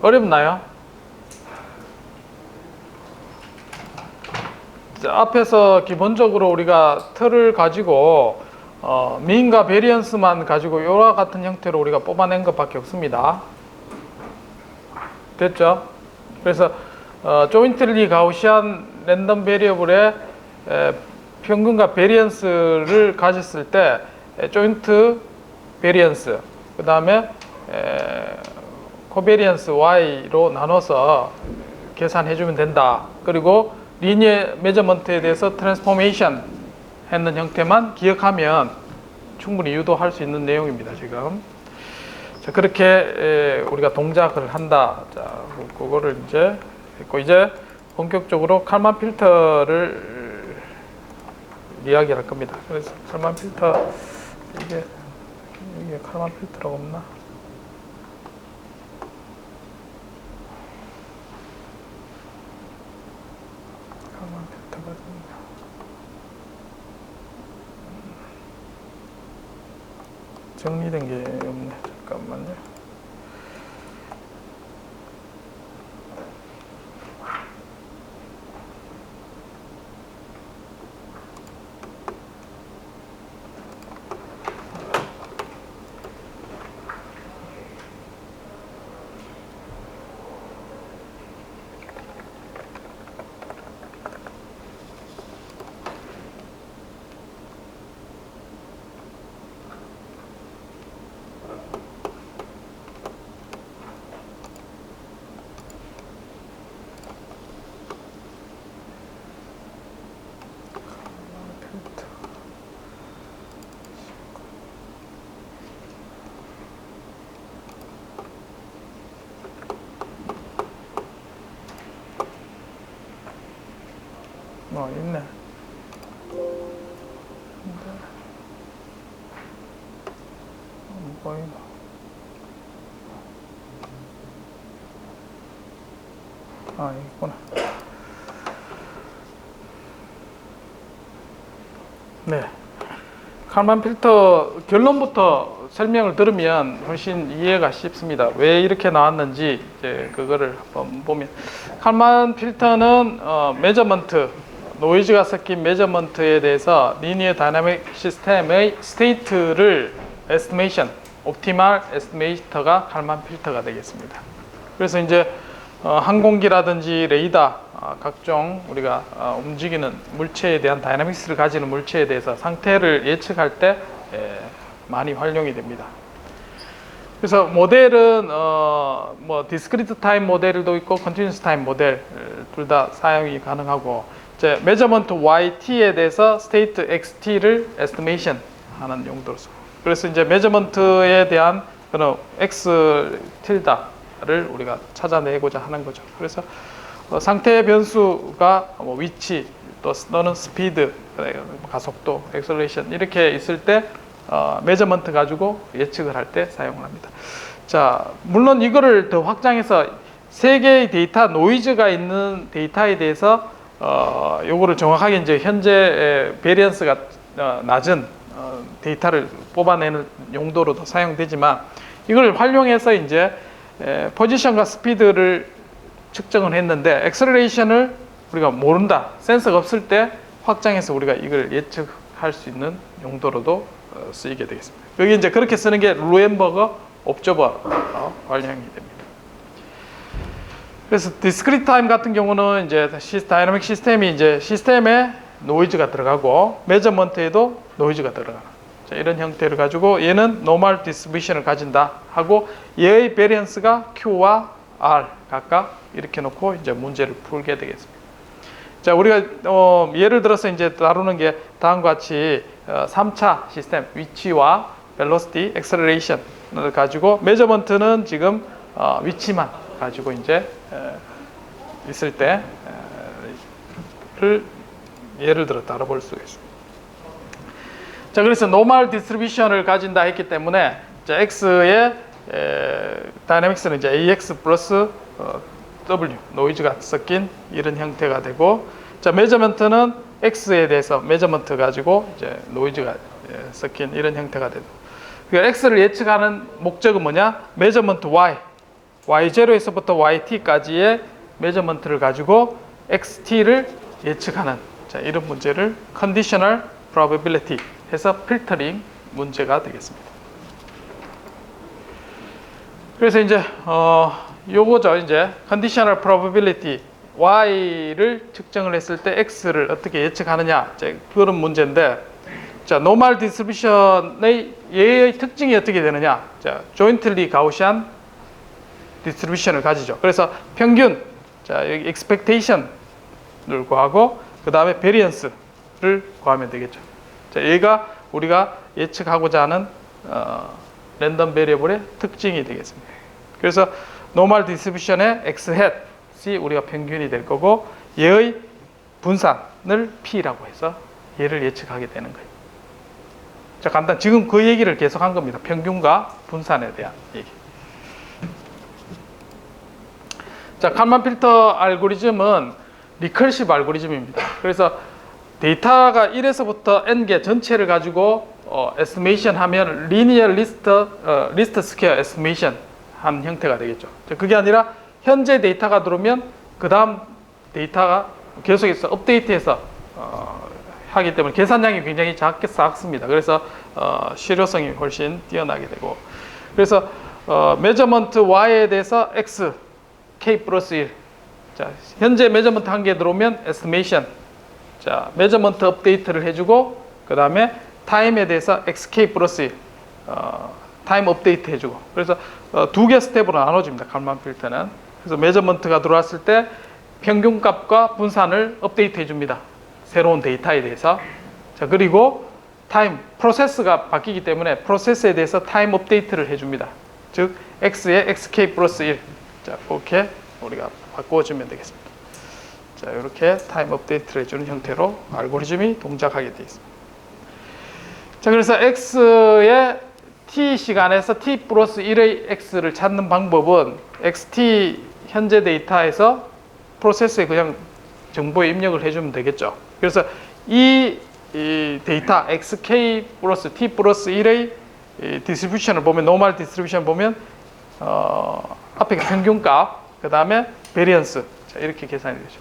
어렵나요? 자, 앞에서 기본적으로 우리가 틀을 가지고 민과 베리언스만 가지고 이와 같은 형태로 우리가 뽑아낸 것밖에 없습니다. 됐죠? 그래서 조인틀리 가우시안 랜덤 베리어블의 평균과 베리언스를 가졌을 때 조인트 베리언스, 그 다음에 코베리언스 Y로 나눠서 계산해주면 된다. 그리고 리니어 메저먼트에 대해서 트랜스포메이션 했는 형태만 기억하면 충분히 유도할 수 있는 내용입니다. 지금. 자, 그렇게 우리가 동작을 한다. 자, 그거를 이제 했고, 이제 본격적으로 칼만 필터를 이야기할 겁니다. 그래서 칼만 필터, 이게 칼만 필터가 없나? 칼만 필터가 없나? 정리된 게 없네. 잠깐만요. 있네. 안 보이나? 있구나. 네. 칼만 필터 결론부터 설명을 들으면 훨씬 이해가 쉽습니다. 왜 이렇게 나왔는지 이제 그거를 한번 보면, 칼만 필터는 메저먼트, 노이즈가 섞인 메저먼트에 대해서 리니어 다이나믹 시스템의 스테이트를 에스티메이션, 옵티멀 에스티메이터가 칼만 필터가 되겠습니다. 그래서 이제 항공기라든지 레이더, 각종 우리가 움직이는 물체에 대한 다이나믹스를 가지는 물체에 대해서 상태를 예측할 때 많이 활용이 됩니다. 그래서 모델은 뭐 디스크리트 타임 모델도 있고 컨티뉴스 타임 모델 둘 다 사용이 가능하고, 이제 메저먼트 YT에 대해서 스테이트 XT를 에스티메이션 하는 용도로서, 그래서 이제 메저먼트에 대한 그런 X 틸다를 우리가 찾아내고자 하는 거죠. 그래서 상태 변수가 뭐 위치 또는 스피드, 가속도, 액셀레이션 이렇게 있을 때 메저먼트 가지고 예측을 할 때 사용을 합니다. 자, 물론 이거를 더 확장해서 세 개의 데이터, 노이즈가 있는 데이터에 대해서 요거를 정확하게 이제 현재 베리언스가 낮은 데이터를 뽑아내는 용도로도 사용되지만, 이걸 활용해서 이제 포지션과 스피드를 측정을 했는데 액셀레이션을 우리가 모른다, 센서가 없을 때 확장해서 우리가 이걸 예측할 수 있는 용도로도 쓰이게 되겠습니다. 여기 이제 그렇게 쓰는 게 루엠버거 옵저버 활용이 됩니다. 그래서 디스크리트 타임 같은 경우는 이제 다이나믹 시스템이 이제 시스템에 노이즈가 들어가고 메저먼트에도 노이즈가 들어가는, 자, 이런 형태를 가지고 얘는 노멀 디스트리뷰션을 가진다 하고, 얘의 베리언스가 Q와 R 각각 이렇게 놓고 이제 문제를 풀게 되겠습니다. 자, 우리가 예를 들어서 이제 다루는 게 다음과 같이 3차 시스템, 위치와 벨로시티, 액셀레이션을 가지고, 메저먼트는 지금 위치만 가지고 이제 있을 때를 예를 들어 다뤄볼 수 있습니다. 자, 그래서 노멀 디스트리뷰션을 가진다 했기 때문에, 자, X의 다이내믹스는 이제 AX 플러스 W, 노이즈가 섞인 이런 형태가 되고, 자, 메저먼트는 X에 대해서 메저먼트 가지고 이제 노이즈가 섞인 이런 형태가 되고, 그 X를 예측하는 목적은 뭐냐? 메저먼트 Y, y0에서부터 yt까지의 메저먼트를 가지고 xt를 예측하는 자, 이런 문제를 conditional probability 해서 필터링 문제가 되겠습니다. 그래서 이제 요거죠. 이제 conditional probability y를 측정을 했을 때 x를 어떻게 예측하느냐 이제 그런 문제인데 자, 노멀 디스트리뷰션의 얘의 특징이 어떻게 되느냐? 자, jointly Gaussian 디스트리뷰션을 가지죠. 그래서 평균, 자, 여기 expectation을 구하고 그 다음에 variance를 구하면 되겠죠. 자, 얘가 우리가 예측하고자 하는 랜덤 베리어블의 특징이 되겠습니다. 그래서 노멀 디스트리뷰션의 x hat이 우리가 평균이 될 거고 얘의 분산을 p라고 해서 얘를 예측하게 되는 거예요. 자, 간단. 지금 그 얘기를 계속 한 겁니다. 평균과 분산에 대한 얘기. 자, 칼만 필터 알고리즘은 리커시브 알고리즘입니다. 그래서 데이터가 1에서부터 n개 전체를 가지고 에스티메이션 하면 리니어 리스트 스퀘어 에스티메이션 한 형태가 되겠죠. 자, 그게 아니라 현재 데이터가 들어오면 그 다음 데이터가 계속해서 업데이트해서 하기 때문에 계산량이 굉장히 작습니다. 그래서 실효성이 훨씬 뛰어나게 되고 그래서 메저먼트 y에 대해서 x k 플러스 1 자, 현재 메저먼트 한 개 들어오면 에스티메이션 자, 메저먼트 업데이트를 해주고 그 다음에 타임에 대해서 xk 플러스 1 타임 업데이트 해주고 그래서 두 개 스텝으로 나눠집니다. 칼만 필터는 그래서 메저먼트가 들어왔을 때 평균값과 분산을 업데이트 해줍니다. 새로운 데이터에 대해서 자 그리고 타임 프로세스가 바뀌기 때문에 프로세스에 대해서 타임 업데이트를 해줍니다. 즉 x에 xk 플러스 1 자 그렇게 우리가 바꿔주면 되겠습니다. 자 이렇게 타임 업데이트를 해주는 형태로 알고리즘이 동작하게 되어 있습니다. 자 그래서 x의 t 시간에서 t 플러스 1의 x를 찾는 방법은 xt 현재 데이터에서 프로세스에 그냥 정보에 입력을 해주면 되겠죠. 그래서 이 데이터 xk 플러스 t 플러스 1의 디스트리뷰션을 보면 노멀 디스트리뷰션 보면 앞에 평균값 그 다음에 베리언스 자, 이렇게 계산이 되죠.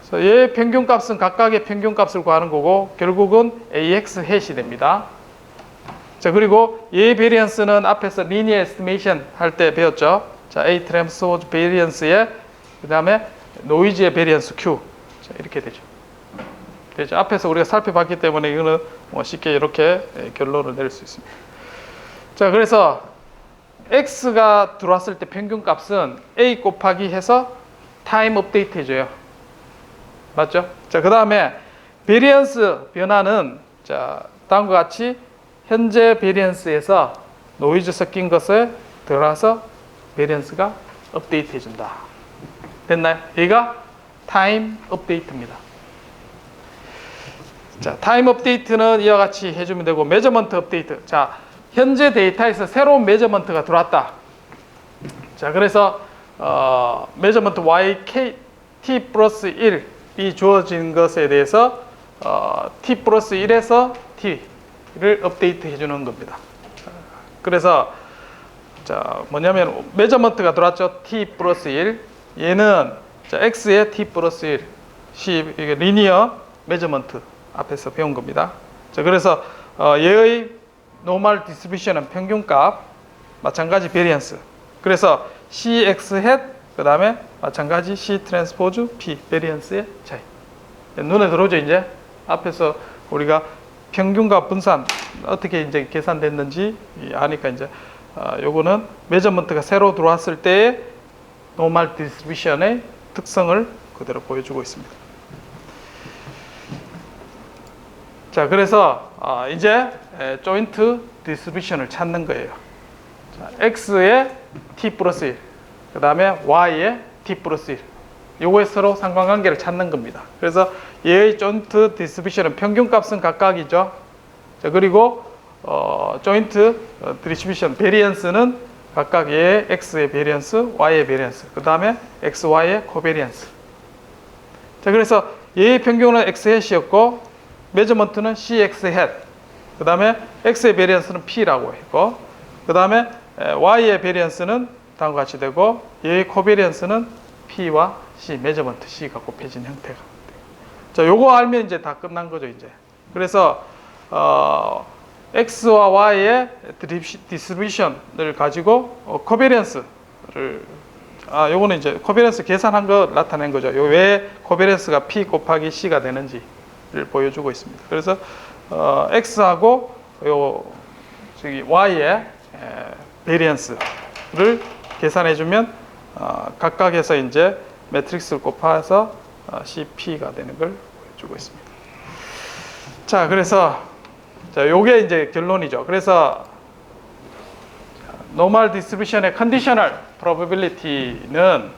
그래서 얘 평균값은 각각의 평균값을 구하는 거고 결국은 ax hat이 됩니다. 자 그리고 얘 베리언스는 앞에서 리니어 에스티메이션 할 때 배웠죠. 자 a 트랜스포즈 베리언스에 그 다음에 노이즈의 베리언스 q 자, 이렇게 되죠. 앞에서 우리가 살펴봤기 때문에 이거는 쉽게 이렇게 결론을 내릴 수 있습니다. 자, 그래서 x가 들어왔을 때 평균값은 a 곱하기 해서 타임 업데이트 해줘요. 맞죠? 자, 그 다음에 베리언스 변화는 자 다음과 같이 현재 베리언스에서 노이즈 섞인 것에 들어가서 베리언스가 업데이트 해준다. 됐나요? 얘가 타임 업데이트입니다. 자, 타임 업데이트는 이와 같이 해주면 되고 메저먼트 업데이트. 자, 현재 데이터에서 새로운 메저먼트가 들어왔다. 자, 그래서 메저먼트 yk t 플러스 1이 주어진 것에 대해서 t 플러스 1에서 t를 업데이트 해주는 겁니다. 그래서 자 뭐냐면 메저먼트가 들어왔죠. t 플러스 1 얘는 자, x의 t 플러스 1 이게 리니어 메저먼트 앞에서 배운 겁니다. 자, 그래서 얘의 노멀 디스트리뷰션은 평균값, 마찬가지 베리언스. 그래서 cx hat 그 다음에 마찬가지 c 트랜스포즈 p 베리언스의 차이. 눈에 들어오죠 이제 앞에서 우리가 평균과 분산 어떻게 이제 계산됐는지 아니까 이제 요거는 메저먼트가 새로 들어왔을 때의 노멀 디스트리뷰션의 특성을 그대로 보여주고 있습니다. 자, 그래서 이제 조인트 디스트리뷰션을 찾는 거예요. 자, x의 t 플러스 1, 그 다음에 y의 t 플러스 1. 요거에 서로 상관관계를 찾는 겁니다. 그래서 얘의 조인트 디스트리뷰션은 평균값은 각각이죠. 자, 그리고 조인트 디스트리뷰션 베리언스는 각각 얘의 x의 베리언스, y의 베리언스, 그 다음에 x, y의 코베리언스. 자, 그래서 얘의 평균은 x hat이었고 메저먼트는 cx hat, 그 다음에 x의 베리언스는 p라고 했고, 그 다음에 y의 베리언스는 다음과 같이 되고 얘의 코베리언스는 P와 C, 메저먼트 C가 곱해진 형태가 돼요. 자, 요거 알면 이제 다 끝난 거죠, 이제. 그래서 X와 Y의 디스트리뷰션을 가지고 코베리언스를 요거는 이제 코베리언스 계산한 거 나타낸 거죠. 요 왜 코베리언스가 P 곱하기 C가 되는지를 보여주고 있습니다. 그래서 X하고 요 저기 Y의 베리언스를 계산해주면 각각에서 이제 매트릭스를 곱해서 CP가 되는 걸 보여주고 있습니다. 자, 그래서 요게 이제 결론이죠. 그래서 노멀 디스트리뷰션의 컨디셔널 프로버빌리티는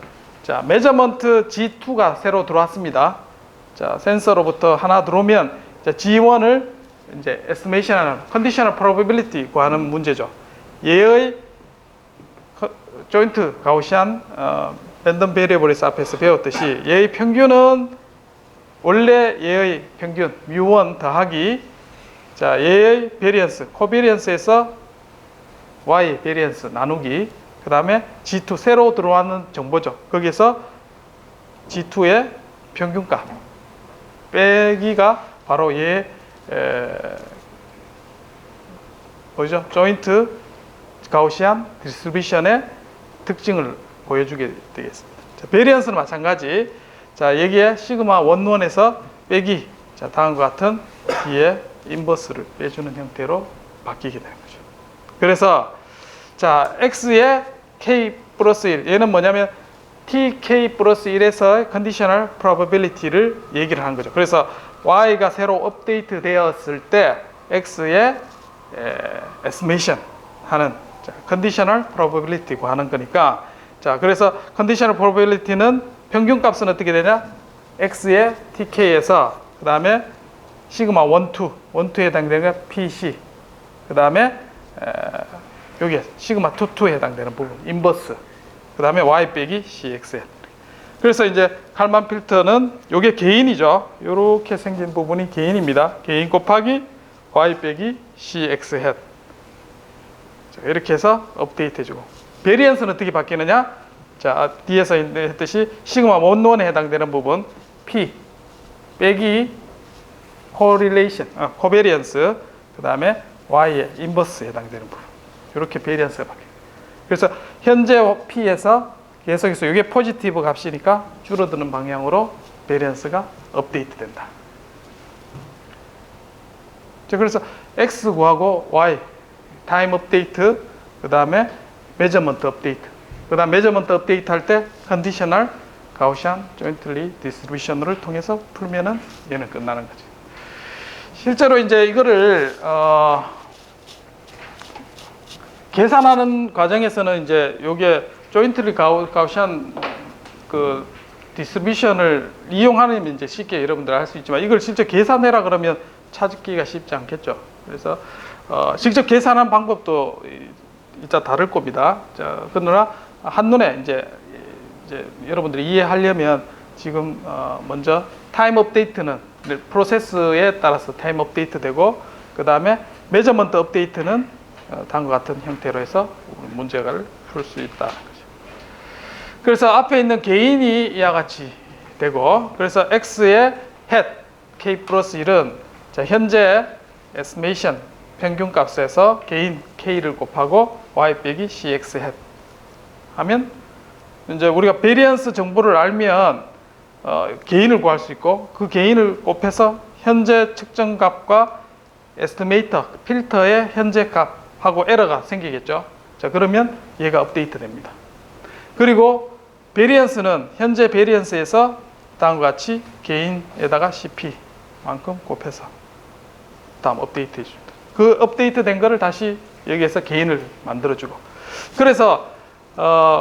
자, 메저먼트 G2가 새로 들어왔습니다. 자, 센서로부터 하나 들어오면 자, G1을 이제 에스티메이션하는 컨디셔널 프로버빌리티 구하는 문제죠. 얘의 조인트 가우시안 랜덤 베리어블에서 앞에서 배웠듯이 얘의 평균은 원래 얘의 평균 μ1 더하기 자, 얘의 베리언스 코베리언스에서 y 베리언스 나누기 그 다음에 G2 새로 들어왔는 정보죠. 거기서 G2의 평균값 빼기가 바로 얘 뭐죠? 조인트 가우시안 디스트리뷰션의 특징을 보여주게 되겠습니다. 자, 베리언스는 마찬가지. 자, 여기에 시그마 11에서 빼기. 자, 다음과 같은 D의 인버스를 빼주는 형태로 바뀌게 되는 거죠. 그래서 자, X의 K 플러스 1. 얘는 뭐냐면 TK 플러스 1에서의 컨디셔널 프로버빌리티를 얘기를 하는 거죠. 그래서 Y가 새로 업데이트 되었을 때 X의 에스티메이션 하는 컨디셔널 프로버빌리티 구하는 거니까 자, 그래서 컨디셔널 프로버빌리티는 평균 값은 어떻게 되냐? X의 TK에서 그 다음에 시그마 12에 해당되는 게 PC 그 다음에 여기에 시그마 22에 해당되는 부분 인버스 그 다음에 Y 빼기 CXL. 그래서 이제 칼만 필터는 요게 게인이죠. 요렇게 생긴 부분이 게인입니다. 게인 곱하기 Y 빼기 CX 헷. 이렇게 해서 업데이트 해주고. 베리언스는 어떻게 바뀌느냐? 자, 뒤에서 했듯이 시그마 11에 해당되는 부분 P 빼기 코릴레이션, 코베리언스 그 다음에 Y의 인버스에 해당되는 부분. 이렇게 베리언스가 바뀌어요. 그래서 현재 P에서 계속해서 이게 포지티브 값이니까 줄어드는 방향으로 베리언스가 업데이트 된다. 자, 그래서 X 구하고 Y 타임 업데이트 그 다음에 메저먼트 업데이트 그 다음 메저먼트 업데이트 할 때 컨디셔널 가우시안 조인틀리 디스트리뷰션을 통해서 풀면은 얘는 끝나는 거죠. 실제로 이제 이거를 계산하는 과정에서는 이제 요게 조인틀리 가우시안 그 디스트리뷰션을 이용하면 이제 쉽게 여러분들 할 수 있지만 이걸 실제 계산해라 그러면 찾기가 쉽지 않겠죠. 그래서 직접 계산한 방법도 이따 다를 겁니다. 자, 그러나 한눈에 이제 여러분들이 이해하려면 지금 먼저 타임 업데이트는 프로세스에 따라서 타임 업데이트 되고 그 다음에 메저먼트 업데이트는 다음과 같은 형태로 해서 문제를 풀 수 있다는 거죠. 그래서 앞에 있는 게인이 이와 같이 되고 그래서 X의 헷 K 플러스 1은 자, 현재 에스티메이션 평균 값에서 게인 K를 곱하고 Y 빼기 CX 헷 하면 이제 우리가 베리언스 정보를 알면 게인을 구할 수 있고 그 게인을 곱해서 현재 측정 값과 에스티메이터 필터의 현재 값하고 에러가 생기겠죠. 자, 그러면 얘가 업데이트 됩니다. 그리고 베리언스는 현재 베리언스에서 다음과 같이 게인에다가 CP만큼 곱해서 다음 업데이트 해줍니다. 그 업데이트 된 거를 다시 여기에서 게인을 만들어주고 그래서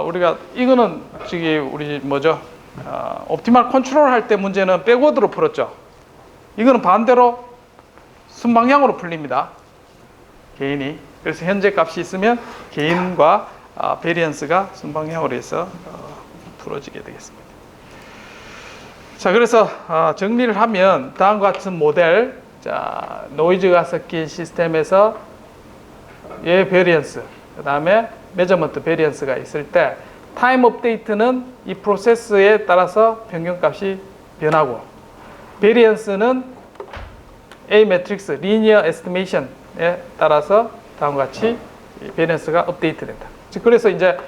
우리가 이거는 저기 우리 뭐죠? 옵티멀 컨트롤 할 때 문제는 백워드로 풀었죠. 이거는 반대로 순방향으로 풀립니다. 게인이. 그래서 현재 값이 있으면 게인과 베리언스가 순방향으로 해서 풀어지게 되겠습니다. 자, 그래서 정리를 하면 다음과 같은 모델, 자, 노이즈가 섞인 시스템에서 얘 베리언스, 그 다음에 메저먼트 베리언스가 있을 때 타임 업데이트는 이 프로세스에 따라서 평균값이 변하고 베리언스는 A 매트릭스 리니어 에스티메이션에 따라서 다음과 같이 베리언스가 업데이트된다. 그래서 이제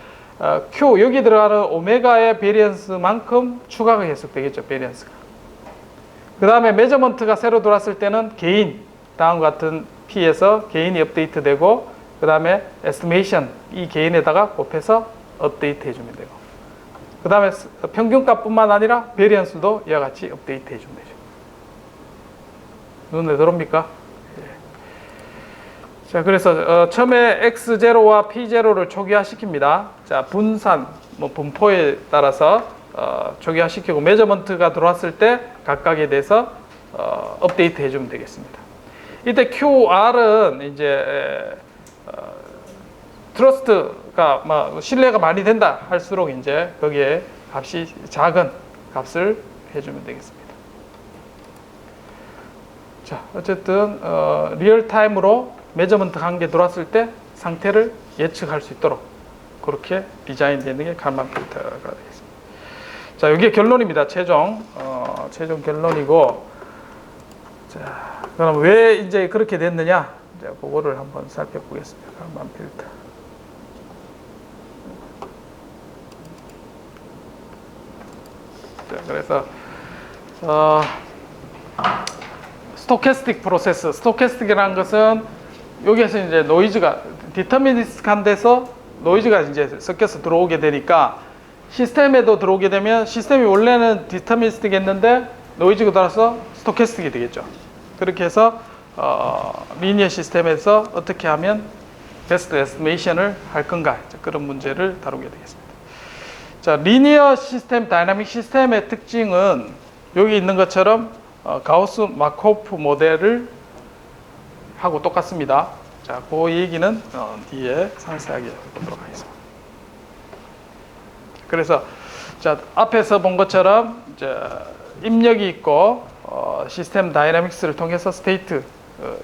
Q 여기 들어가는 오메가의 베리언스만큼 추가가 계속되겠죠. 베리언스가. 그 다음에 메저먼트가 새로 들어왔을 때는 개인 다음과 같은 P에서 개인이 업데이트되고 그 다음에 에스티메이션 이 개인에다가 곱해서 업데이트 해주면 되고 그 다음에 평균값뿐만 아니라 베리언스도 이와 같이 업데이트 해주면 되죠. 눈에 들어옵니까? 자, 그래서 처음에 X0와 P0를 초기화시킵니다. 자, 분산, 분포에 따라서 초기화시키고 메저먼트가 들어왔을 때 각각에 대해서 업데이트 해주면 되겠습니다. 이때 QR은 이제 트러스트가 신뢰가 많이 된다 할수록 이제 거기에 값이 작은 값을 해주면 되겠습니다. 자, 어쨌든 리얼타임으로 메저먼트 관계 들어왔을 때 상태를 예측할 수 있도록 그렇게 디자인되는 게 칼만 필터가 되겠습니다. 자, 이게 결론입니다. 최종 결론이고, 자, 그럼 왜 이제 그렇게 됐느냐? 이제 그거를 한번 살펴보겠습니다. 칼만 필터. 자, 그래서 스토캐스틱 프로세스, 스토캐스틱이라는 것은 여기에서 이제 노이즈가 디터미니스틱한 데서 노이즈가 이제 섞여서 들어오게 되니까 시스템에도 들어오게 되면 시스템이 원래는 디터미니스틱 했는데 노이즈가 들어서 스토캐스틱이 되겠죠. 그렇게 해서 리니어 시스템에서 어떻게 하면 베스트 에스티메이션을 할 건가 그런 문제를 다루게 되겠습니다. 자, 리니어 시스템, 다이나믹 시스템의 특징은 여기 있는 것처럼 가우스 마코프 모델을 하고 똑같습니다. 자, 그 얘기는 뒤에 상세하게 보도록 하겠습니다. 그래서 자, 앞에서 본 것처럼 이제 입력이 있고 시스템 다이나믹스를 통해서 스테이트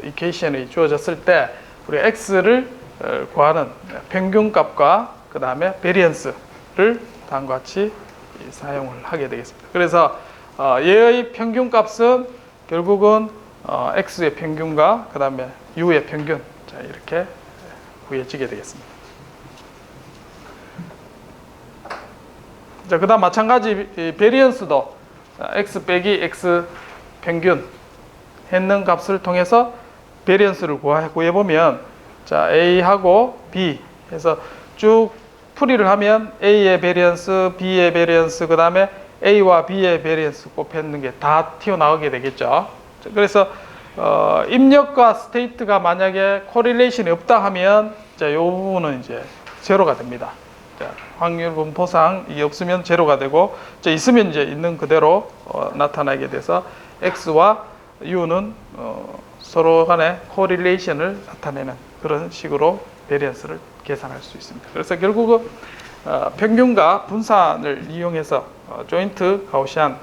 이퀘이션이 주어졌을 때 우리 x를 구하는 평균값과 그 다음에 베리언스를 다음과 같이 사용을 하게 되겠습니다. 그래서 얘의 평균값은 결국은 x의 평균과 그 다음에 u의 평균, 자, 이렇게 구해지게 되겠습니다. 자, 그 다음 마찬가지 베리언스도 x 빼기 x 평균 했는 값을 통해서 베리언스를 구해보면, 자, a하고 b 해서 쭉 풀이를 하면 a의 베리언스, b의 베리언스, 그 다음에 a와 b의 베리언스 곱했는 게 다 튀어나오게 되겠죠. 그래서 입력과 스테이트가 만약에 코릴레이션이 없다 하면 자, 이 부분은 이제 제로가 됩니다. 자, 확률 분포상 이 없으면 제로가 되고, 자, 있으면 이제 있는 그대로 나타나게 돼서 x와 u는 서로 간의 코릴레이션을 나타내는 그런 식으로 베리언스를 계산할 수 있습니다. 그래서 결국은 평균과 분산을 이용해서 조인트 가우시안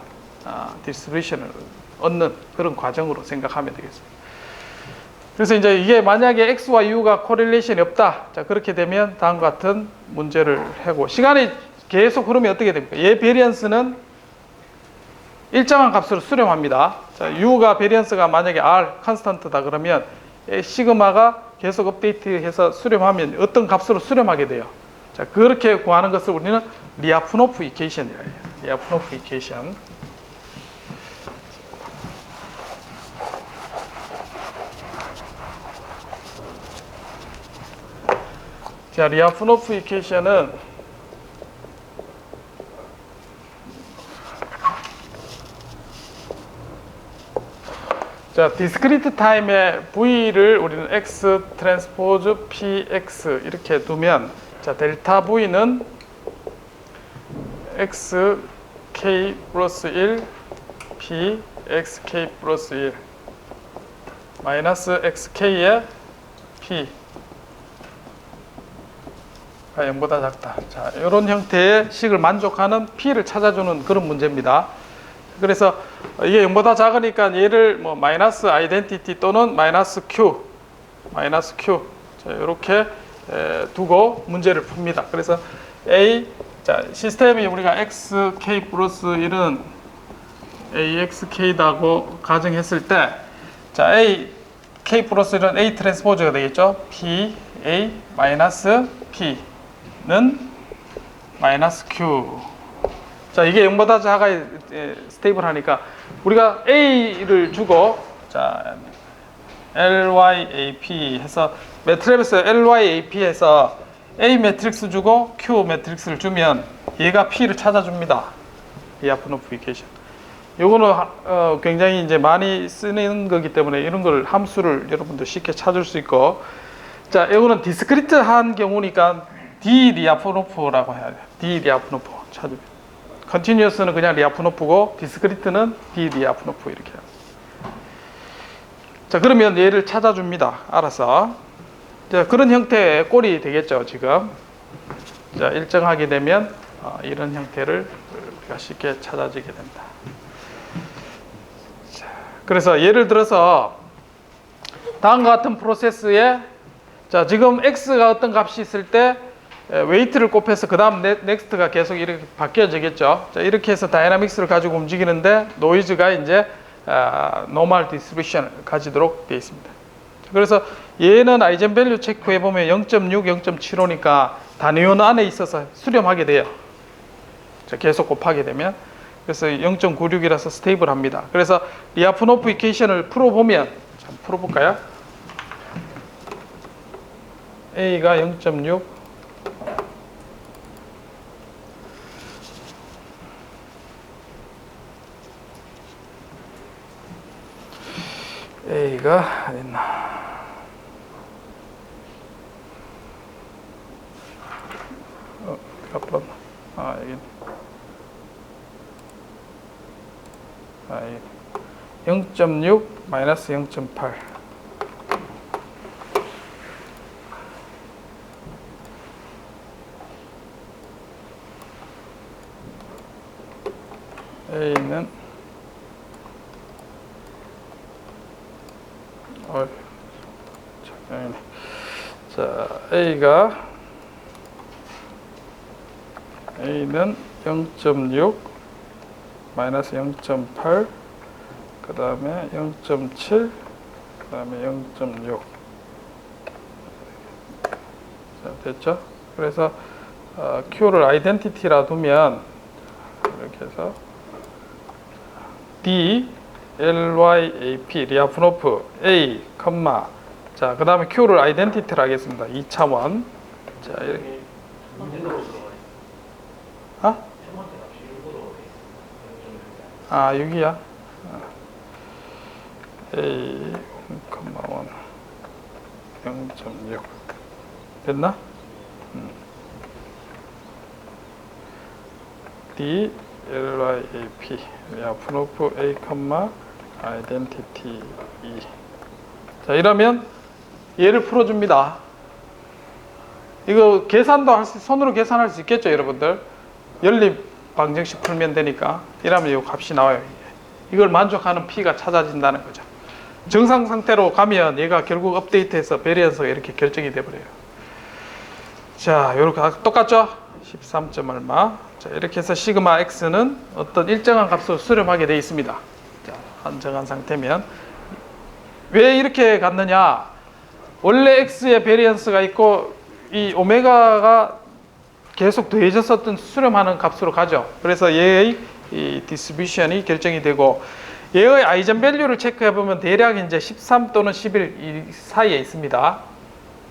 디스트리뷰션을 얻는 그런 과정으로 생각하면 되겠습니다. 그래서 이제 이게 만약에 x와 u가 코릴레이션이 없다, 자, 그렇게 되면 다음과 같은 문제를 하고, 시간이 계속 흐르면 어떻게 됩니까? 얘 베리언스는 일정한 값으로 수렴합니다. 자, u가 베리언스가 만약에 r 컨스턴트다 그러면 시그마가 계속 업데이트해서 수렴하면 어떤 값으로 수렴하게 돼요. 자, 그렇게 구하는 것을 우리는 리아프노프 이퀘이션이라 해요. 리아프노프 이퀘이션. 자, 리아프노프 이퀘이션은 자, 디스크리트 타임의 V를 우리는 X 트랜스포즈 PX 이렇게 두면, 자, 델타 V는 XK 플러스 1 P XK 플러스 1 마이너스 XK의 P 가 0보다 작다. 자, 이런 형태의 식을 만족하는 P를 찾아주는 그런 문제입니다. 그래서 이게 0보다 작으니까 얘를 뭐 마이너스 아이덴티티 또는 마이너스 Q 자, 이렇게 두고 문제를 풉니다. 그래서 A, 자, 시스템이 우리가 xk 플러스 1은 axk다고 가정했을 때, 자, a k 플러스 1은 a 트랜스포즈가 되겠죠. p a 마이너스 p는 마이너스 q. 자, 이게 0보다 작아야 스테이블 하니까 우리가 a를 주고, 자, lyap 해서 매트랩에서 lyap 해서 A 매트릭스 주고 Q 매트릭스를 주면 얘가 P를 찾아줍니다. 리아프노프이케이션. 요거는 굉장히 이제 많이 쓰는 거기 때문에 이런 걸 함수를 여러분들 쉽게 찾을 수 있고, 자, 이거는 디스크리트한 경우니까 D 리아프노프라고 해야 돼요. D 리아프노프 찾으면. 컨티뉴어스는 그냥 리아프노프고 디스크리트는 D 리아프노프 이렇게 해요. 자, 그러면 얘를 찾아줍니다. 알아서. 자, 그런 형태의 꼴이 되겠죠, 지금. 자, 일정하게 되면 이런 형태를 우리가 쉽게 찾아지게 된다. 자, 그래서 예를 들어서 다음과 같은 프로세스에, 자, 지금 x가 어떤 값이 있을 때 웨이트를 곱해서 그 다음 넥스트가 계속 이렇게 바뀌어지겠죠. 자, 이렇게 해서 다이나믹스를 가지고 움직이는데 노이즈가 이제 노멀 디스트리뷰션을 가지도록 되어 있습니다. 그래서 얘는 아이젠밸류 체크해 보면 0.6, 0.75니까 단위원 안에 있어서 수렴하게 돼요. 자, 계속 곱하게 되면. 그래서 0.96이라서 스테이블합니다. 그래서 리아프노프 이퀘이션을 풀어보면, 참 풀어볼까요? A가 0.6, A가 어딨나? 몇 여기. 여기. 0.6 마이너스 0.8. A는 자, A는 0.6 마이너스 0.8 그 다음에 0.7 그 다음에 0.6. 자, 됐죠? 그래서 Q를 아이덴티티라 두면 이렇게 해서 D LYAP 리아프노프 A, 자, 그 다음에 Q를 아이덴티티를 하겠습니다. 2차원. 자, 이렇게. 아, 6이야. A, 1, 0.6. 됐나? D, LYAP 리아프노프 A, 아이덴티티 2. 자, 이러면 얘를 풀어줍니다. 이거 계산도 손으로 계산할 수 있겠죠, 여러분들? 연립 방정식 풀면 되니까. 이러면 이 값이 나와요. 이걸 만족하는 P가 찾아진다는 거죠. 정상 상태로 가면 얘가 결국 업데이트해서 베리언스가 이렇게 결정이 돼버려요. 자, 요렇게 똑같죠? 13점 얼마. 자, 이렇게 해서 시그마 X는 어떤 일정한 값으로 수렴하게 되어 있습니다. 자, 안정한 상태면. 왜 이렇게 갔느냐? 원래 X의 베리언스가 있고 이 오메가가 계속 더해졌었던 수렴하는 값으로 가죠. 그래서 얘의 이 디스트리뷰션이 결정이 되고, 얘의 아이젠밸류를 체크해 보면 대략 이제 13 또는 11 이 사이에 있습니다.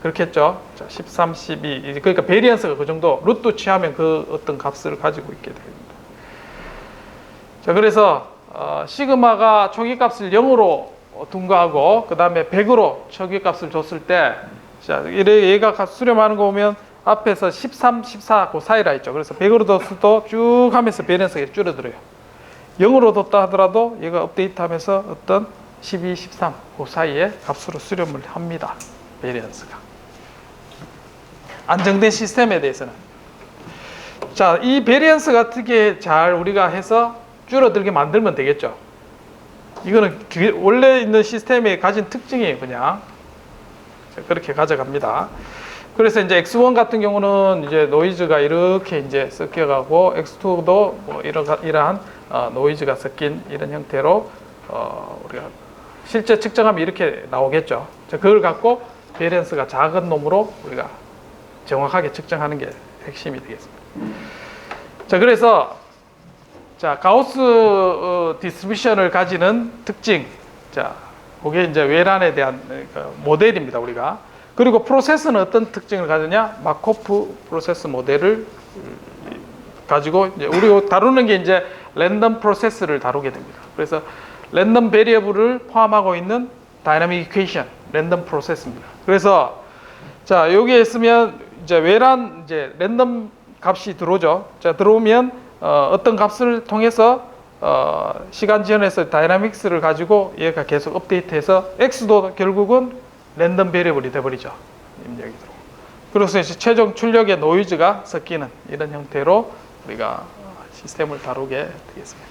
그렇겠죠? 자, 13, 12. 그러니까 베리언스가 그 정도, 루트 취하면 그 어떤 값을 가지고 있게 됩니다. 자, 그래서 시그마가 초기값을 0으로 둔거하고 그 다음에 100으로 초기값을 줬을 때, 자, 얘가 수렴하는 거 보면 앞에서 13, 14 그 사이라 했죠. 그래서 100으로 뒀어도 쭉 하면서 베리언스가 줄어들어요. 0으로 뒀다 하더라도 얘가 업데이트 하면서 어떤 12, 13 그 사이에 값으로 수렴을 합니다. 베리언스가. 안정된 시스템에 대해서는. 자, 이 베리언스가 어떻게 잘 우리가 해서 줄어들게 만들면 되겠죠. 이거는 원래 있는 시스템에 가진 특징이에요, 그냥. 자, 그렇게 가져갑니다. 그래서 이제 X1 같은 경우는 이제 노이즈가 이렇게 이제 섞여가고 X2도 뭐 이러한 노이즈가 섞인 이런 형태로 우리가 실제 측정하면 이렇게 나오겠죠. 자, 그걸 갖고 베리언스가 작은 놈으로 우리가 정확하게 측정하는 게 핵심이 되겠습니다. 자, 그래서 자, 가우스 디스트리뷰션을 가지는 특징. 자, 그게 이제 외란에 대한 모델입니다, 우리가. 그리고 프로세스는 어떤 특징을 가지냐? 마코프 프로세스 모델을 가지고 이제 우리가 다루는 게 이제 랜덤 프로세스를 다루게 됩니다. 그래서 랜덤 베리어블을 포함하고 있는 다이나믹 이퀘이션, 랜덤 프로세스입니다. 그래서 자, 여기에 있으면 이제 외란 이제 랜덤 값이 들어오죠. 자, 들어오면 어떤 값을 통해서 시간 지연에서 다이나믹스를 가지고 얘가 계속 업데이트해서 x도 결국은 랜덤 베리어블이 돼버리죠. 입력이 들어오고. 그래서 이제 최종 출력의 노이즈가 섞이는 이런 형태로 우리가 시스템을 다루게 되겠습니다.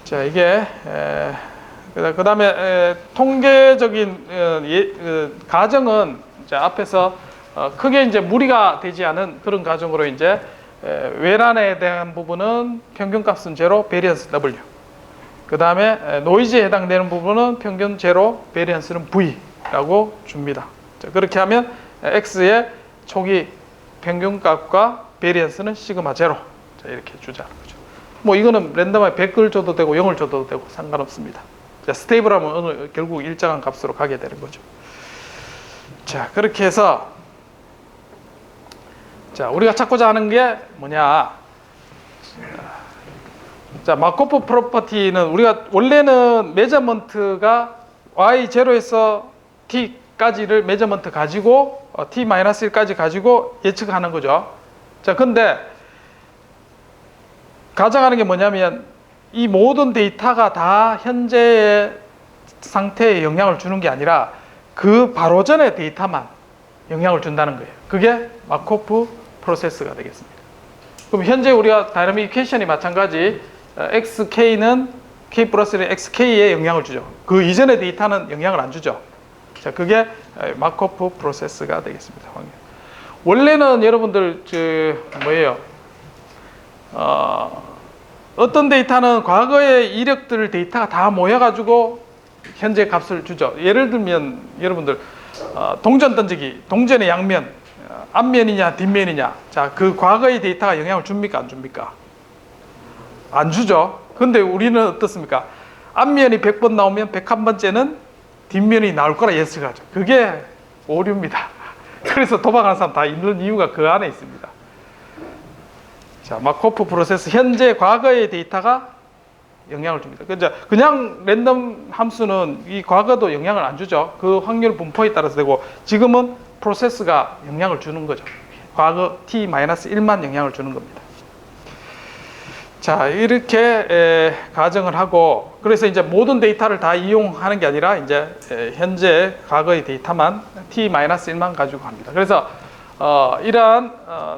자, 이게 그 다음에 통계적인 가정은 이제 앞에서 크게 이제 무리가 되지 않은 그런 가정으로 이제 외란에 대한 부분은 평균값은 제로, 베리언스 W. 그 다음에 노이즈에 해당되는 부분은 평균 제로, 베리언스는 V라고 줍니다. 자, 그렇게 하면 X의 초기 평균값과 베리언스는 시그마 제로. 자, 이렇게 주자는 거죠. 뭐 이거는 랜덤하게 100을 줘도 되고 0을 줘도 되고 상관없습니다. 자, 스테이블하면 결국 일정한 값으로 가게 되는 거죠. 자, 그렇게 해서 자, 우리가 찾고자 하는 게 뭐냐? 자, 마코프 프로퍼티는 우리가 원래는 메저먼트가 y0에서 t까지를 메저먼트 가지고 t-1까지 가지고 예측하는 거죠. 자, 근데 가정하는 게 뭐냐면 이 모든 데이터가 다 현재의 상태에 영향을 주는 게 아니라 그 바로 전의 데이터만 영향을 준다는 거예요. 그게 마코프 프로세스가 되겠습니다. 그럼 현재 우리가 다이나믹 이퀘이션이 마찬가지 xk는 k 플러스는 xk에 영향을 주죠. 그 이전의 데이터는 영향을 안 주죠. 자, 그게 마코프 프로세스가 되겠습니다. 원래는 여러분들 뭐예요? 어떤 데이터는 과거의 이력들 데이터가 다 모여가지고 현재 값을 주죠. 예를 들면 여러분들 동전 던지기, 동전의 양면, 앞면이냐 뒷면이냐. 자, 그 과거의 데이터가 영향을 줍니까 안 줍니까? 안 주죠. 근데 우리는 어떻습니까? 앞면이 100번 나오면 101번째는 뒷면이 나올 거라 예측하죠. 그게 오류입니다. 그래서 도박하는 사람 다 있는 이유가 그 안에 있습니다. 자, 마코프 프로세스 현재 과거의 데이터가 영향을 줍니다. 그냥 랜덤 함수는 이 과거도 영향을 안 주죠. 그 확률 분포에 따라서 되고 지금은 프로세스가 영향을 주는 거죠. 과거 t-1만 영향을 주는 겁니다. 자, 이렇게 가정을 하고 그래서 이제 모든 데이터를 다 이용하는 게 아니라 이제 현재 과거의 데이터만 t-1만 가지고 합니다. 그래서 이러한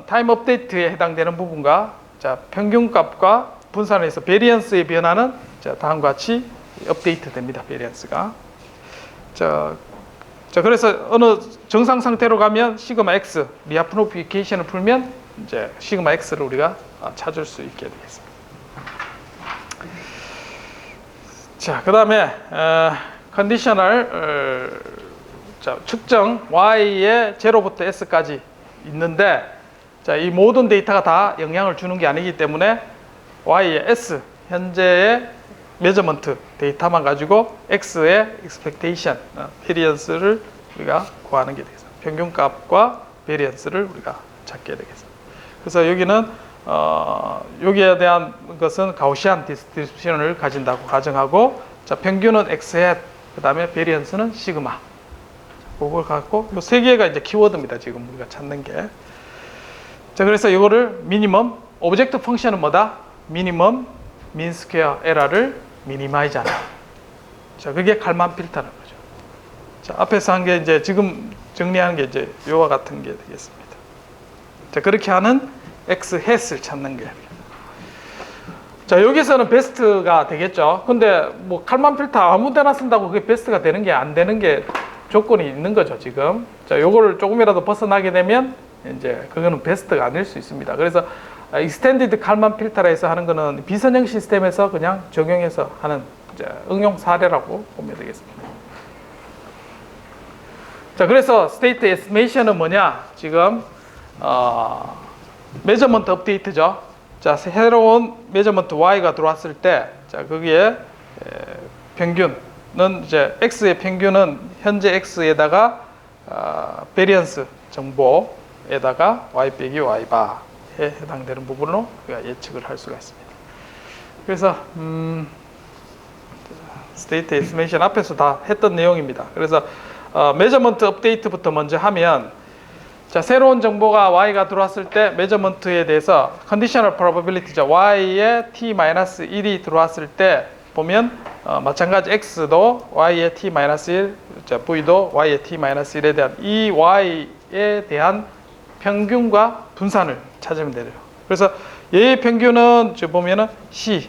타임 업데이트에 해당되는 부분과 자, 평균값과 분산해서 베리언스의 변화는 자, 다음과 같이 업데이트 됩니다. 베리언스가. 자, 그래서 어느 정상 상태로 가면 시그마 x 리아프노피케이션을 풀면 이제 시그마 x를 우리가 찾을 수 있게 되겠습니다. 자, 그다음에 컨디셔널 측정 y의 0부터 s까지 있는데 자, 이 모든 데이터가 다 영향을 주는 게 아니기 때문에 y의 s 현재의 메저먼트 데이터만 가지고 x의 expectation 베리언스를 우리가 구하는 게 되겠습니다. 평균값과 베리언스를 우리가 찾게 되겠습니다. 그래서 여기는 여기에 대한 것은 가우시안 디스트리뷰션을 가진다고 가정하고 자, 평균은 x hat 그다음에 베리언스는 시그마. 그걸 갖고 이 세 개가 이제 키워드입니다. 지금 우리가 찾는 게. 자, 그래서 이거를 미니멈 오브젝트 펑션은 뭐다? 미니멈 민 스퀘어 에러를 미니마이즈하는. 자, 그게 칼만 필터라는 거죠. 자, 앞에서 한 게 이제 지금 정리한 게 이제 요와 같은 게 되겠습니다. 자, 그렇게 하는 x hat을 찾는 게. 자, 여기서는 베스트가 되겠죠. 근데 뭐 칼만 필터 아무 데나 쓴다고 그게 베스트가 되는 게 안 되는 게 조건이 있는 거죠, 지금. 자, 요거를 조금이라도 벗어나게 되면 이제 그거는 베스트가 아닐 수 있습니다. 그래서 익스텐디드 칼만 필터라 해서 하는 거는 비선형 시스템에서 그냥 적용해서 하는 응용 사례라고 보면 되겠습니다. 자, 그래서 스테이트 에스티메이션은 뭐냐? 지금 메저먼트 업데이트죠. 자, 새로운 메저먼트 Y가 들어왔을 때, 자, 거기에 평균은 이제 X의 평균은 현재 X에다가 베리언스 정보에다가 Y 빼기 Y 바에 해당되는 부분으로 우리가 예측을 할 수가 있습니다. 그래서 스테이트 에스티메이션 앞에서 다 했던 내용입니다. 그래서 메저먼트 업데이트부터 먼저 하면, 자, 새로운 정보가 Y가 들어왔을 때 메저먼트에 대해서 컨디셔널 프로바빌리티죠. Y에 T-1이 들어왔을 때 보면 마찬가지 X도 Y에 T-1, 자, V도 Y에 T-1에 대한 이 Y에 대한 평균과 분산을 찾으면 돼요. 그래서 얘의 평균은 지금 보면은 C,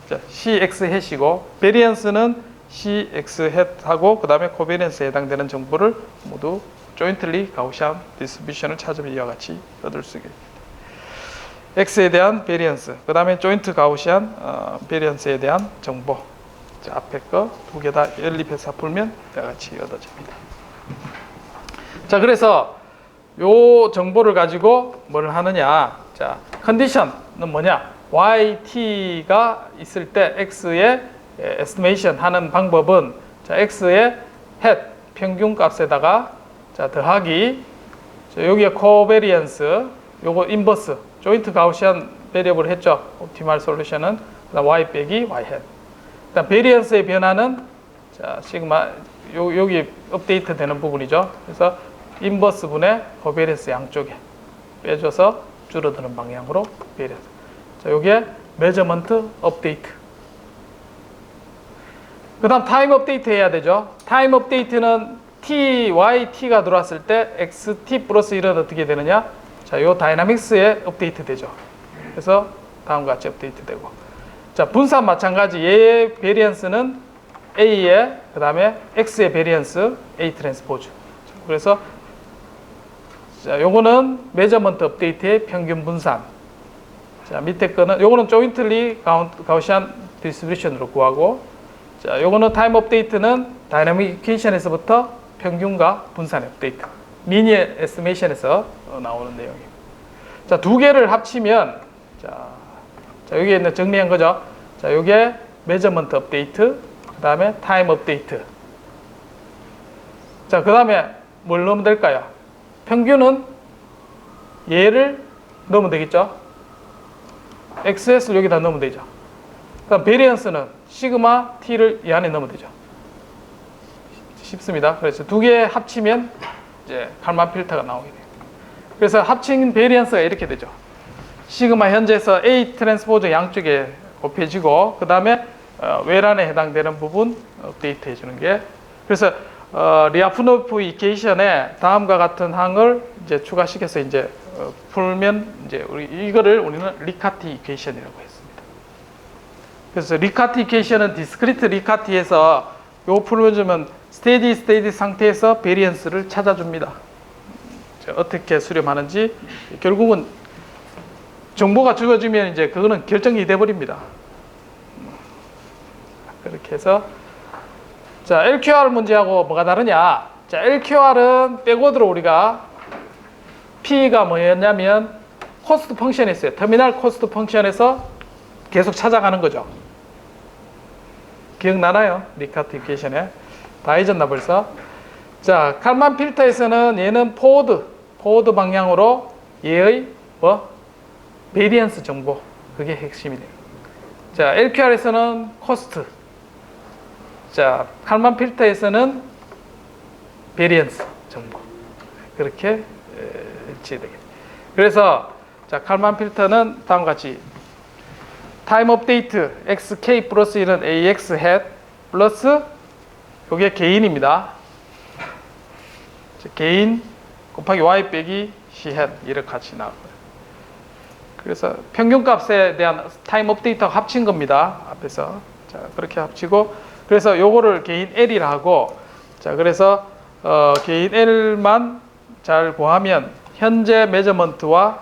자, CX 햇이고 베리언스는 CX 햇하고 그 다음에 코베리언스에 해당되는 정보를 모두 조인틀리 가우시안 디스트리뷰션을 찾으면 이와 같이 얻을 수 있습니다. X에 대한 베리언스, 그 다음에 조인트 가우시안 베리언스에 대한 정보. 자, 앞에 거 두 개 다 연립해서 풀면 이와 같이 얻어집니다. 자, 그래서 요 정보를 가지고 뭘 하느냐? 자, 컨디션은 뭐냐? YT가 있을 때 X의 에스티메이션 하는 방법은, 자, X의 햇 평균 값에다가, 자, 더하기, 자, 여기에 코베리언스, 요거 인버스, 조인트 가우시안 베리어블 했죠. 옵티멀 솔루션은 그다음 Y 빼기 Y 햇. 그다음 베리언스의 변화는, 자, 시그마, 여기 업데이트 되는 부분이죠. 그래서 인버스 분의 코베리언스 양쪽에 빼줘서 줄어드는 방향으로 베리언스. 자, 요게 메저먼트 업데이트. 그 다음 타임 업데이트 해야 되죠. 타임 업데이트는 T, Y, T가 들어왔을 때 XT 플러스 1은 어떻게 되느냐? 자, 요 다이나믹스에 업데이트 되죠. 그래서 다음과 같이 업데이트 되고. 자, 분산 마찬가지. 얘의 베리언스는 A의, 그 다음에 X의 베리언스, A 트랜스포즈. 그래서, 자, 요거는 메저먼트 업데이트의 평균 분산. 자, 밑에 거는, 요거는 조인틀리 가우시안 디스트리뷰션으로 구하고, 자, 요거는 타임 업데이트는 다이나믹 이퀘이션에서부터 평균과 분산의 업데이트. 리니어 에스티메이션에서 나오는 내용입니다. 자, 두 개를 합치면, 자, 여기에 있는 정리한 거죠. 자, 요게 메저먼트 업데이트, 그 다음에 타임 업데이트. 자, 그 다음에 뭘 넣으면 될까요? 평균은 얘를 넣으면 되겠죠. XS를 여기다 넣으면 되죠. 그 다음 베리언스는 시그마 T를 이 안에 넣으면 되죠. 쉽습니다. 그래서 두 개 합치면 이제 칼만 필터가 나오게 돼요. 그래서 합친 베리언스가 이렇게 되죠. 시그마 현재에서 A 트랜스포즈 양쪽에 곱해지고, 그 다음에 외란에 해당되는 부분 업데이트 해주는 게, 그래서 리아프노프 이퀘이션에 다음과 같은 항을 이제 추가시켜서 이제 풀면 이제 이거를 우리는 리카티 이퀘이션이라고 했습니다. 그래서 리카티 이퀘이션은 디스크리트 리카티에서 요 풀어주면 스테디 상태에서 베리언스를 찾아줍니다. 어떻게 수렴하는지 결국은 정보가 주어지면 이제 그거는 결정이 돼버립니다. 그렇게 해서, 자, LQR 문제하고 뭐가 다르냐? 자, LQR은 백워드로 우리가 P가 뭐였냐면 코스트 펑션이었어요. 터미널 코스트 펑션에서 계속 찾아가는 거죠. 기억나나요? 리카트 이퀘이션에 다 잊었나 벌써? 자, 칼만 필터에서는 얘는 포워드 방향으로 얘의 베리언스 정보, 그게 핵심이 돼요. 자, LQR에서는 코스트, 자, 칼만 필터에서는 베리언스 정보, 그렇게 일치되겠죠. 그래서, 자, 칼만 필터는 다음과 같이 타임 업데이트 XK 플러스 1은 AX 햇 플러스 요게 개인입니다. 개인 곱하기 Y 빼기 C 햇 이렇게 같이 나와요. 그래서 평균값에 대한 타임 업데이트하고 합친 겁니다. 앞에서. 자, 그렇게 합치고, 그래서 요거를 개인 L이라 하고, 자, 그래서 개인 L만 잘 구하면 현재 메저먼트와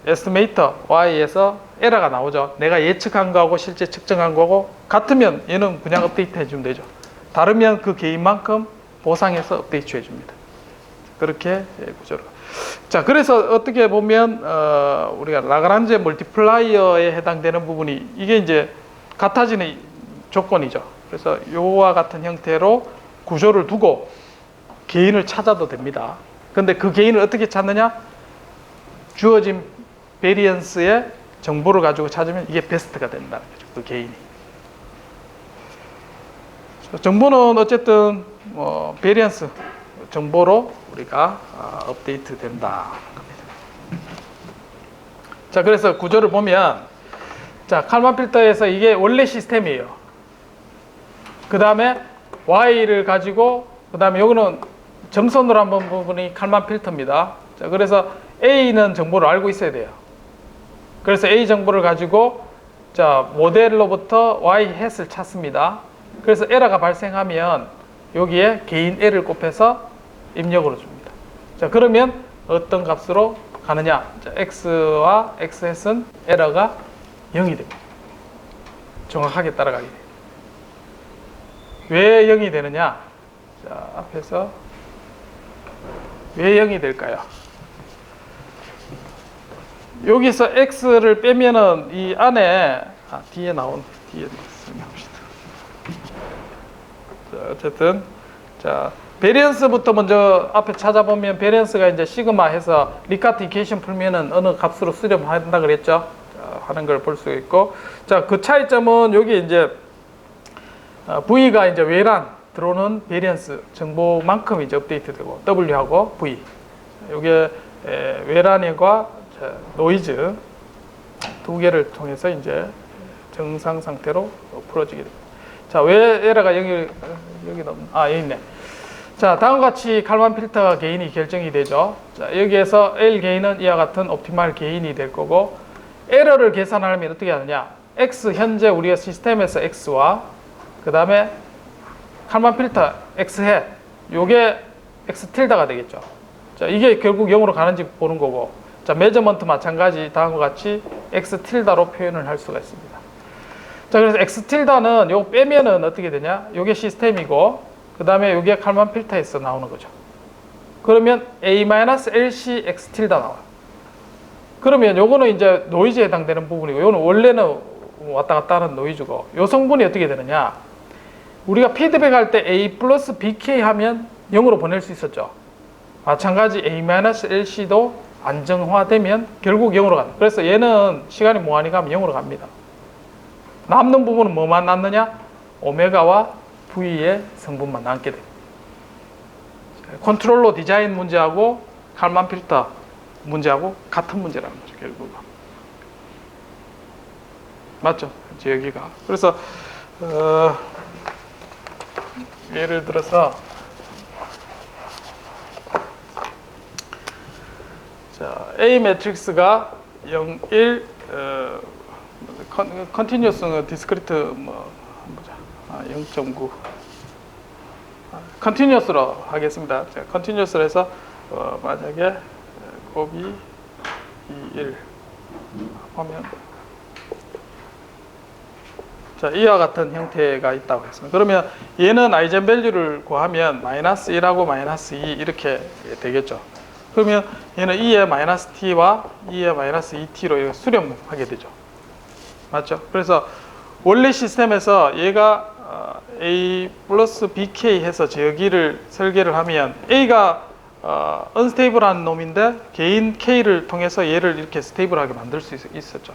에스티메이터 Y에서 에러가 나오죠. 내가 예측한 거하고 실제 측정한 거고 같으면 얘는 그냥 업데이트 해주면 되죠. 다르면 그 개인만큼 보상해서 업데이트 해줍니다. 그렇게 구조로. 자, 그래서 어떻게 보면 우리가 라그란지 멀티플라이어에 해당되는 부분이 이게 이제 같아지는 조건이죠. 그래서 요와 같은 형태로 구조를 두고 개인을 찾아도 됩니다. 근데 그 개인을 어떻게 찾느냐? 주어진 베리언스의 정보를 가지고 찾으면 이게 베스트가 된다는 거죠. 그 개인이. 정보는 어쨌든 베리언스 정보로 우리가 업데이트 된다. 자, 그래서 구조를 보면 자, 칼만 필터에서 이게 원래 시스템이에요. 그 다음에 Y를 가지고 그 다음에 여기는 점선으로 한번 부분이 칼만 필터입니다. 자, 그래서 A는 정보를 알고 있어야 돼요. 그래서 A 정보를 가지고 자, 모델로부터 Y 햇을 찾습니다. 그래서 에러가 발생하면 여기에 개인 L을 곱해서 입력으로 줍니다. 자, 그러면 어떤 값으로 가느냐? 자, X와 X 햇은 에러가 0이 됩니다. 정확하게 따라가게 돼요. 왜 0이 되느냐? 자, 앞에서 왜 0이 될까요? 여기서 X를 빼면은 이 안에 뒤에 설명합시다. 자, 어쨌든 자, 베리언스부터 먼저 앞에 찾아보면 베리언스가 이제 시그마 해서 리카트 이퀘이션 풀면은 어느 값으로 수렴한다 그랬죠? 자, 하는 걸 볼 수 있고, 자, 그 차이점은 여기 이제 V가 이제 외란 들어오는 베리언스 정보만큼 이제 업데이트되고 W하고 V 이게 외란과 노이즈 두 개를 통해서 이제 정상 상태로 풀어지게 됩니다. 자, 왜 에러가 여기 여기 있네. 자, 다음과 같이 칼만 필터 게인이 결정이 되죠. 자, 여기에서 L 게인은 이와 같은 옵티멀 게인이 될 거고, 에러를 계산하려면 어떻게 하느냐? X 현재 우리가 시스템에서 X와 그 다음에 칼만 필터 X 햇 요게 X 틸다가 되겠죠. 자, 이게 결국 0으로 가는지 보는 거고, 자, 메저먼트 마찬가지 다음과 같이 X 틸다로 표현을 할 수가 있습니다. 자, 그래서 X 틸다는 요거 빼면은 어떻게 되냐? 요게 시스템이고, 그 다음에 요게 칼만 필터에서 나오는 거죠. 그러면 A-LC X 틸다 나와요. 그러면 요거는 이제 노이즈에 해당되는 부분이고, 요거는 원래는 왔다 갔다 하는 노이즈고, 요 성분이 어떻게 되느냐? 우리가 피드백 할 때 A 플러스 BK 하면 0으로 보낼 수 있었죠. 마찬가지 A-LC도 안정화되면 결국 0으로 간다. 그래서 얘는 시간이 무한히 가면 0으로 갑니다. 남는 부분은 뭐만 남느냐? 오메가와 V의 성분만 남게 됩니다. 컨트롤러 디자인 문제하고 칼만 필터 문제하고 같은 문제라는 거죠, 결국은. 맞죠? 여기가. 그래서 예를 들어서 자, A 매트릭스가 0, 1 컨티뉴어스 디스크리트 보자. 0.9 컨티뉴어스로 하겠습니다. 자, 컨티뉴어스로 해서 만약에 곱이 1 하면 자, 이와 같은 형태가 있다고 했습니다. 그러면 얘는 아이젠 밸류를 구하면 마이너스 1하고 마이너스 2 이렇게 되겠죠. 그러면 얘는 2의 마이너스 t와 2의 마이너스 2t로 이렇게 수렴하게 되죠. 맞죠? 그래서 원래 시스템에서 얘가 A 플러스 BK 해서 여기를 설계를 하면 A가 언스테이블한 놈인데 개인 K를 통해서 얘를 이렇게 스테이블하게 만들 수 있었죠.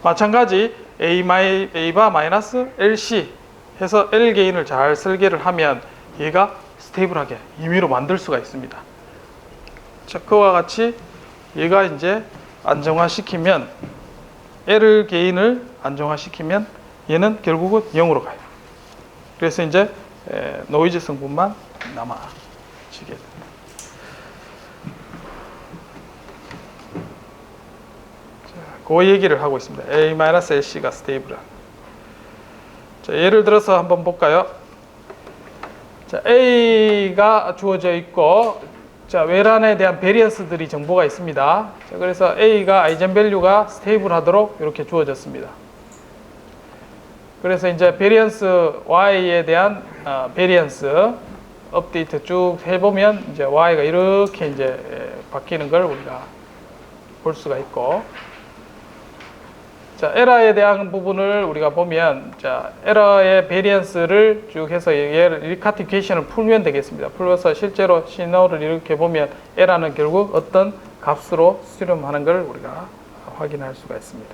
마찬가지 A바 마이너스 LC 해서 L 게인을 잘 설계를 하면 얘가 스테이블하게 임의로 만들 수가 있습니다. 자, 그와 같이 얘가 이제 안정화시키면 L 게인을 안정화시키면 얘는 결국은 0으로 가요. 그래서 이제 노이즈 성분만 남아지게 됩니다. 그 얘기를 하고 있습니다. A-LC가 스테이블한. 자, 예를 들어서 한번 볼까요? 자, A가 주어져 있고, 자, 외란에 대한 베리언스들이 정보가 있습니다. 자, 그래서 A가 아이젠 밸류가 스테이블 하도록 이렇게 주어졌습니다. 그래서 이제 베리언스 Y에 대한 베리언스 업데이트 쭉 해보면 이제 Y가 이렇게 이제 바뀌는 걸 우리가 볼 수가 있고, 자, 에러에 대한 부분을 우리가 보면, 자, 에러의 베리언스를 쭉 해서 얘를 리카티케이션을 풀면 되겠습니다. 풀어서 실제로 신호를 이렇게 보면 에러는 결국 어떤 값으로 수렴하는 걸 우리가 확인할 수가 있습니다.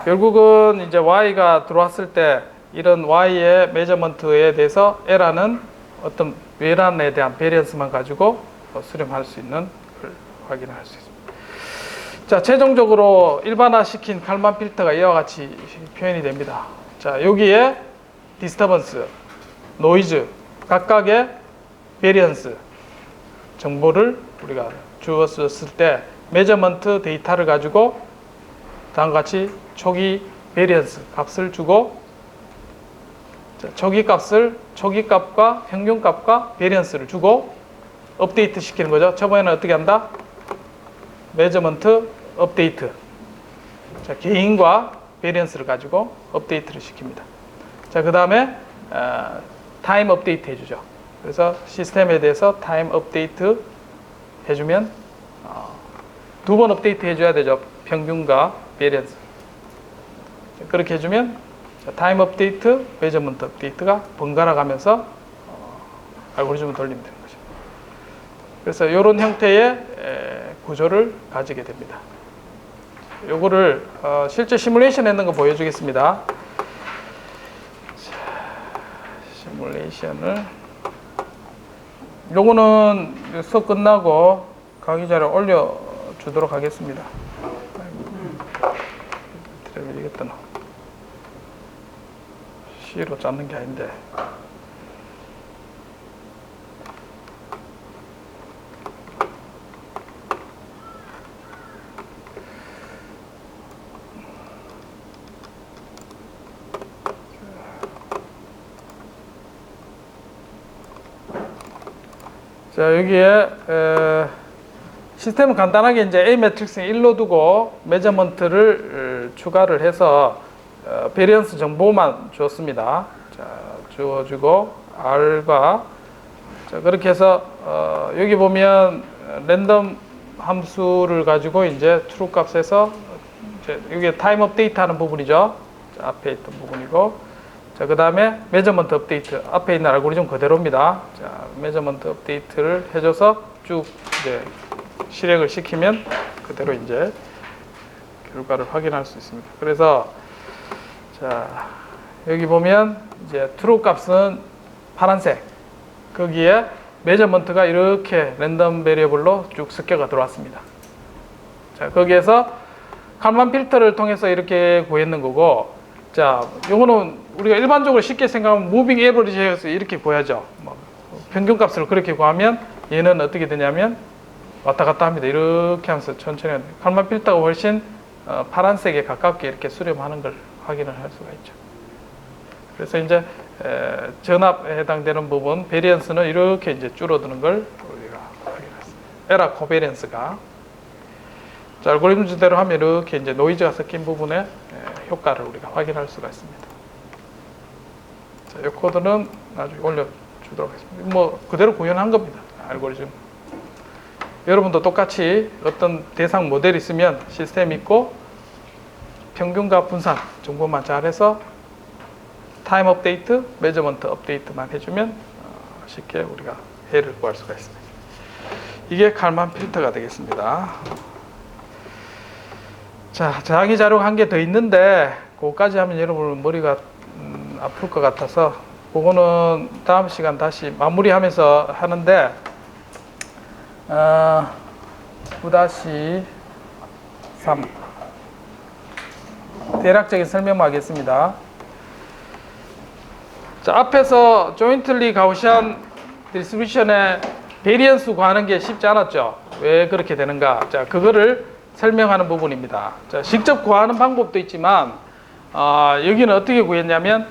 결국은 이제 Y가 들어왔을 때 이런 Y의 메저먼트에 대해서 에러는 어떤 외란에 대한 베리언스만 가지고 수렴할 수 있는 걸 확인할 수 있습니다. 자, 최종적으로 일반화시킨 칼만 필터가 이와 같이 표현이 됩니다. 자, 여기에 디스터번스, 노이즈, 각각의 베리언스 정보를 우리가 주었을 때 메저먼트 데이터를 가지고 다음과 같이 초기 베리언스 값을 주고, 자, 초기 값과 평균 값과 베리언스를 주고 업데이트 시키는 거죠. 저번에는 어떻게 한다? 메저먼트 업데이트. 자, 개인과 베리언스를 가지고 업데이트를 시킵니다. 자, 그 다음에 타임 업데이트 해주죠. 그래서 시스템에 대해서 타임 업데이트 해주면 두 번 업데이트 해줘야 되죠. 평균과 베리언스. 자, 그렇게 해주면 타임 업데이트, 메저먼트 업데이트가 번갈아 가면서 알고리즘을 돌리면 되는 거죠. 그래서 이런 형태의 구조를 가지게 됩니다. 요거를 실제 시뮬레이션 했는 거 보여주겠습니다. 자, 시뮬레이션을 요거는 수업 끝나고 강의 자료 올려주도록 하겠습니다. 이것도 C로 잡는 게 아닌데. 자, 여기에 시스템은 간단하게 이제 A 매트릭스는 1로 두고 메저먼트를 추가를 해서 베리언스 정보만 주었습니다. 자, 주어주고 R과, 자, 그렇게 해서 여기 보면 랜덤 함수를 가지고 이제 true 값에서 이제 여기 타임 업데이트 하는 부분이죠. 자, 앞에 있던 부분이고, 자, 그 다음에 메저먼트 업데이트, 앞에 있는 알고리즘 그대로입니다. 자, 메저먼트 업데이트를 해줘서 쭉 이제 실행을 시키면 그대로 이제 결과를 확인할 수 있습니다. 그래서 자, 여기 보면 이제 true 값은 파란색, 거기에 메저먼트가 이렇게 랜덤 베리어블로 쭉 습격가 들어왔습니다. 자, 거기에서 칼만 필터를 통해서 이렇게 구했는 거고, 자, 요거는 우리가 일반적으로 쉽게 생각하면 무빙 에버리지에서 이렇게 구하죠. 평균값을 그렇게 구하면 얘는 어떻게 되냐면 왔다 갔다 합니다. 이렇게 하면서 천천히 합니다. 칼만 필터가 훨씬 파란색에 가깝게 이렇게 수렴하는 걸 확인을 할 수가 있죠. 그래서 이제 전압에 해당되는 부분 베리언스는 이렇게 이제 줄어드는 걸 우리가 확인했습니다. 에러 코베리언스가, 자, 알고리즘 주대로 하면 이렇게 이제 노이즈가 섞인 부분에 효과를 우리가 확인할 수가 있습니다. 자, 이 코드는 나중에 올려주도록 하겠습니다. 뭐 그대로 구현한 겁니다. 알고리즘. 여러분도 똑같이 어떤 대상 모델이 있으면 시스템이 있고 평균과 분산 정보만 잘해서 타임 업데이트, 메저먼트 업데이트만 해주면 쉽게 우리가 해를 구할 수가 있습니다. 이게 칼만 필터가 되겠습니다. 자, 자기 자료가 한 개 더 있는데 그거까지 하면 여러분 머리가 아플 것 같아서 그거는 다음 시간 다시 마무리하면서 하는데 9-3 대략적인 설명만 하겠습니다. 자, 앞에서 조인틀리 가우시안 디스트리뷰션의 베리언스 구하는 게 쉽지 않았죠. 왜 그렇게 되는가? 자, 그거를 설명하는 부분입니다. 자, 직접 구하는 방법도 있지만 여기는 어떻게 구했냐면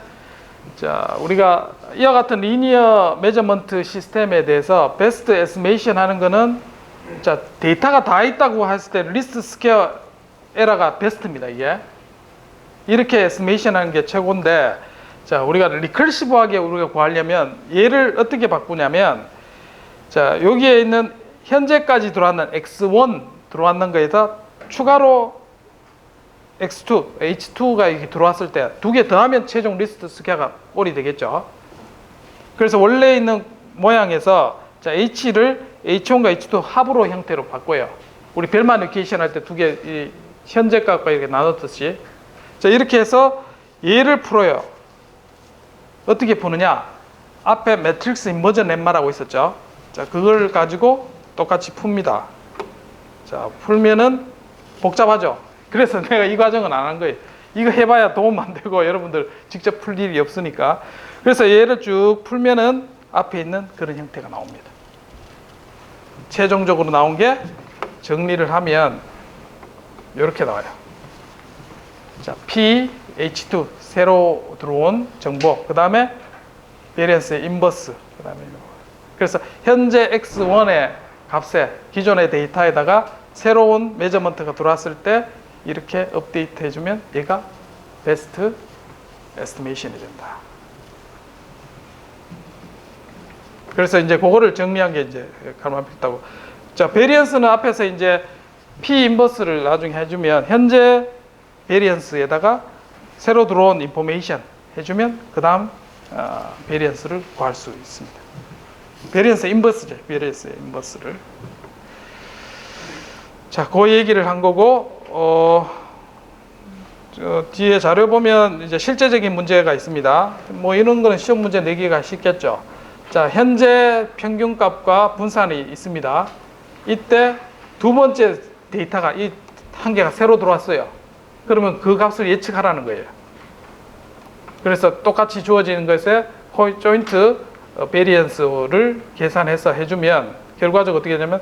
자, 우리가 이와 같은 리니어 매저먼트 시스템에 대해서 베스트 에스티메이션 하는 거는, 자, 데이터가 다 있다고 했을 때 리스트 스퀘어 에러가 베스트입니다. 이게 이렇게 에스티메이션 하는 게 최고인데, 자, 우리가 리커시브하게 우리가 구하려면 얘를 어떻게 바꾸냐면, 자, 여기에 있는 현재까지 들어왔는 x1 들어왔는 거에다 추가로 x2, h2가 이렇게 들어왔을 때 두 개 더하면 최종 리스트 스퀘어가 꼴이 되겠죠. 그래서 원래 있는 모양에서, 자, h를 h1과 h2 합으로 형태로 바꿔요. 우리 벨만 이퀘이션 할 때 두 개 현재 값과 이렇게 나눴듯이. 자, 이렇게 해서 얘를 풀어요. 어떻게 푸느냐? 앞에 매트릭스 인버전 렘마라고 있었죠. 자, 그걸 가지고 똑같이 풉니다. 자, 풀면은 복잡하죠. 그래서 내가 이 과정은 안 한 거예요. 이거 해봐야 도움 안 되고 여러분들 직접 풀 일이 없으니까. 그래서 얘를 쭉 풀면은 앞에 있는 그런 형태가 나옵니다. 최종적으로 나온 게 정리를 하면 이렇게 나와요. 자, P, H2 새로 들어온 정보, 그 다음에 베리언스의 인버스, 그 다음에 그래서 현재 X1의 값에 기존의 데이터에다가 새로운 메저먼트가 들어왔을 때 이렇게 업데이트 해주면 얘가 베스트 에스티메이션이 된다. 그래서 이제 그거를 정리한 게 이제 칼만 필터고. 자, 베리언스는 앞에서 이제 P 인버스를 나중에 해주면 현재 베리언스에다가 새로 들어온 인포메이션 해주면 그 다음 베리언스를 구할 수 있습니다. 베리언스 인버스죠. 베리언스 인버스를. 자, 그 얘기를 한 거고, 뒤에 자료 보면 이제 실제적인 문제가 있습니다. 뭐 이런 거는 시험 문제 내기가 쉽겠죠. 자, 현재 평균값과 분산이 있습니다. 이때 두 번째 데이터가 이 한 개가 새로 들어왔어요. 그러면 그 값을 예측하라는 거예요. 그래서 똑같이 주어지는 것에 조인트 베리언스를 계산해서 해주면 결과적으로 어떻게 되냐면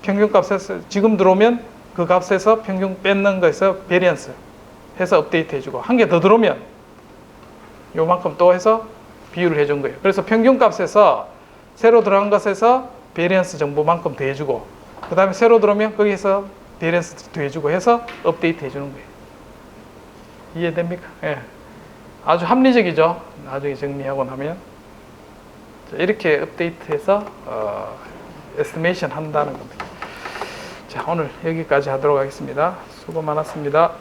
평균값에서 지금 들어오면 그 값에서 평균 뺏는 것에서 베리언스 해서 업데이트 해주고 한 개 더 들어오면 요만큼 또 해서 비율을 해준 거예요. 그래서 평균값에서 새로 들어간 것에서 베리언스 정보만큼 더해주고 그 다음에 새로 들어오면 거기서 베리언스 더해주고 해서 업데이트 해주는 거예요. 이해됩니까? 예. 아주 합리적이죠. 나중에 정리하고 나면. 자, 이렇게 업데이트해서 에스티메이션 한다는 겁니다. 자, 오늘 여기까지 하도록 하겠습니다. 수고 많았습니다.